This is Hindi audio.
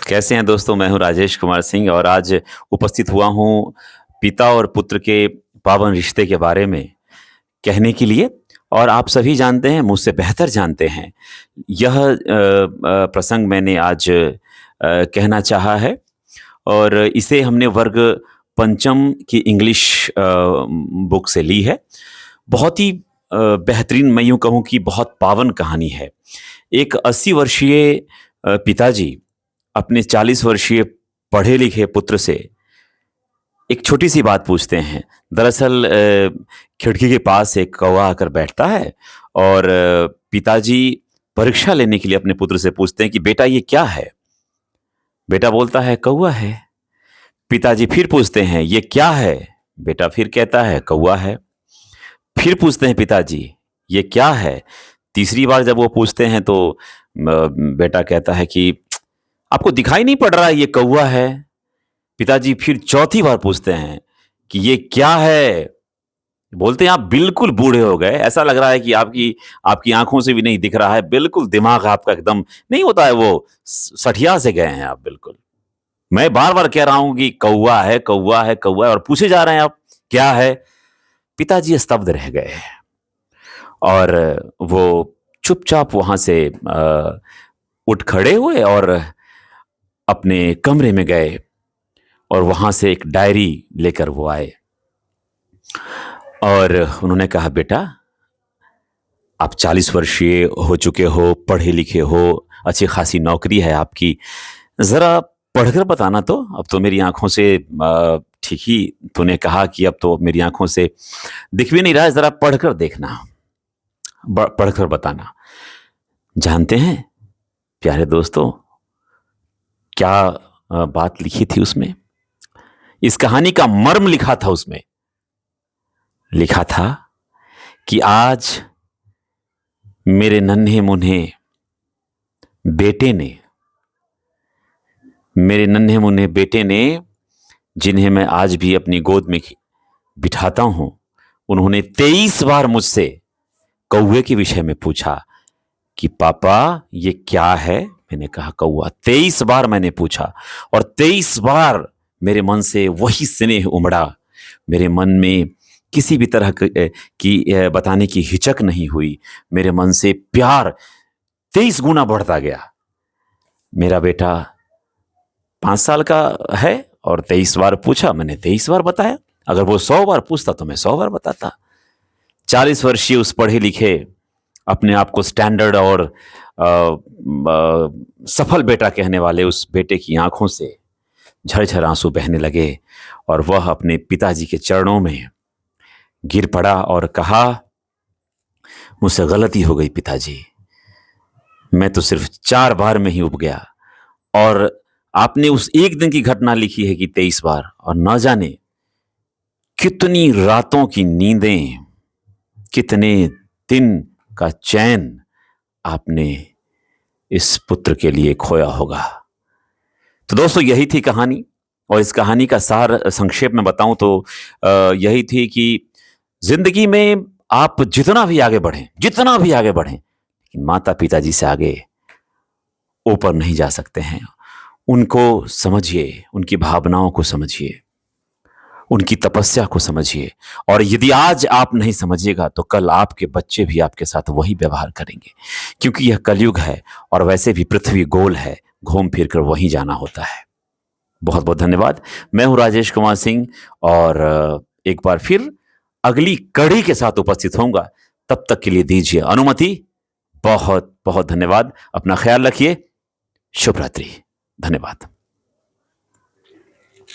कैसे हैं दोस्तों? मैं हूं राजेश कुमार सिंह और आज उपस्थित हुआ हूं पिता और पुत्र के पावन रिश्ते के बारे में कहने के लिए। और आप सभी जानते हैं, मुझसे बेहतर जानते हैं, यह प्रसंग मैंने आज कहना चाहा है और इसे हमने वर्ग पंचम की इंग्लिश बुक से ली है। बहुत ही बेहतरीन, मैं यूँ कहूँ कि बहुत पावन कहानी है। एक 80 वर्षीय पिताजी अपने 40 वर्षीय पढ़े लिखे पुत्र से एक छोटी सी बात पूछते हैं। दरअसल खिड़की के पास एक कौवा आकर बैठता है और पिताजी परीक्षा लेने के लिए अपने पुत्र से पूछते हैं कि बेटा ये क्या है? बेटा बोलता है कौवा है। पिताजी फिर पूछते हैं ये क्या है? बेटा फिर कहता है कौवा है। फिर पूछते हैं पिताजी ये क्या है? तीसरी बार जब वो पूछते हैं तो बेटा कहता है कि आपको दिखाई नहीं पड़ रहा है ये कौवा है? पिताजी फिर चौथी बार पूछते हैं कि ये क्या है? बोलते हैं आप बिल्कुल बूढ़े हो गए, ऐसा लग रहा है कि आपकी आपकी आंखों से भी नहीं दिख रहा है, बिल्कुल दिमाग आपका एकदम नहीं होता है, वो सठिया से गए हैं आप बिल्कुल। मैं बार बार कह रहा हूं कि कौवा है, कौवा है, कौवा है, और पूछे जा रहे हैं आप क्या है? पिताजी स्तब्ध रह गए और वो चुपचाप वहां से उठ खड़े हुए और अपने कमरे में गए और वहां से एक डायरी लेकर वो आए और उन्होंने कहा बेटा आप 40 वर्षीय हो चुके हो, पढ़े लिखे हो, अच्छी खासी नौकरी है आपकी, जरा पढ़कर बताना तो। अब तो मेरी आंखों से ठीक ही तूने कहा कि अब तो मेरी आंखों से दिख भी नहीं रहा है, जरा पढ़कर देखना, पढ़कर बताना। जानते हैं प्यारे दोस्तों क्या बात लिखी थी उसमें? इस कहानी का मर्म लिखा था उसमें। लिखा था कि आज मेरे नन्हे मुन्ने बेटे ने, मेरे नन्हे मुन्ने बेटे ने, जिन्हें मैं आज भी अपनी गोद में बिठाता हूं, उन्होंने 23 बार मुझसे कौवे के विषय में पूछा कि पापा ये क्या है? मैंने कहा कौवा। 23 बार मैंने पूछा और 23 बार मेरे मन से वही स्नेह उमड़ा। मेरे मन में किसी भी तरह की बताने की हिचक नहीं हुई। मेरे मन से प्यार 23 गुना बढ़ता गया। मेरा बेटा 5 साल का है और 23 बार पूछा, मैंने 23 बार बताया। अगर वो 100 बार पूछता तो मैं 100 बार बताता। 40 वर्षीय उस पढ़े लिखे, अपने आप को स्टैंडर्ड और सफल बेटा कहने वाले उस बेटे की आंखों से झरझर आंसू बहने लगे और वह अपने पिताजी के चरणों में गिर पड़ा और कहा मुझसे गलती हो गई पिताजी, मैं तो सिर्फ 4 बार में ही उब गया और आपने उस एक दिन की घटना लिखी है कि 23 बार, और न जाने कितनी रातों की नींदें, कितने दिन का चैन आपने इस पुत्र के लिए खोया होगा। तो दोस्तों यही थी कहानी, और इस कहानी का सार संक्षेप में बताऊं तो यही थी कि जिंदगी में आप जितना भी आगे बढ़ें, जितना भी आगे बढ़ें, लेकिन माता पिताजी से आगे ऊपर नहीं जा सकते हैं। उनको समझिए, उनकी भावनाओं को समझिए, उनकी तपस्या को समझिए, और यदि आज आप नहीं समझिएगा तो कल आपके बच्चे भी आपके साथ वही व्यवहार करेंगे, क्योंकि यह कलयुग है और वैसे भी पृथ्वी गोल है, घूम फिर कर वहीं जाना होता है। बहुत बहुत धन्यवाद। मैं हूं राजेश कुमार सिंह और एक बार फिर अगली कड़ी के साथ उपस्थित होऊंगा। तब तक के लिए दीजिए अनुमति। बहुत बहुत धन्यवाद। अपना ख्याल रखिए। शुभ रात्रि। धन्यवाद।